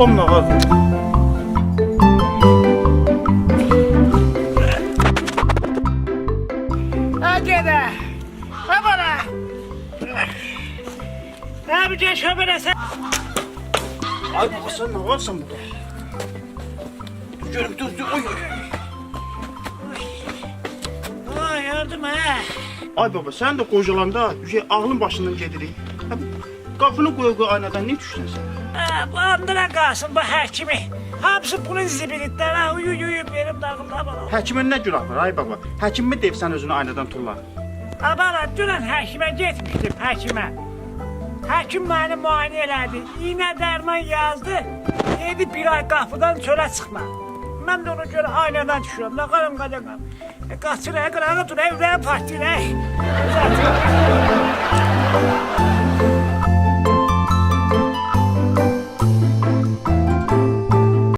Onunla qalsın. Gədə. Ha bana. Ne yapacaksın şoföre sen? Ay baba sen ne qalsın burada? Dur görüm dur. Oy. Ay yardım ha. Ay baba sen de qocalanda ağlın başından gedirik. Qapını qoy aynadan ne düşdün sen? Bu andıra qalsın bu həkimi. Hamısı bunun zibilitlər ha. Uyuyub verim dağılma bana. Həkimin nə günah var ay baba? Həkim mi deyib sən özünü aynadan tulla? Abala dünən həkimə getmişdim həkimə. Həkim məni müayinə elədi. İynə dərman yazdı. Dedi bir ay qapıdan çölə çıxma. Mən də ona görə aynadan düşürəm. Nə qalım qaçır, qırağa dur, evləyə partiyir.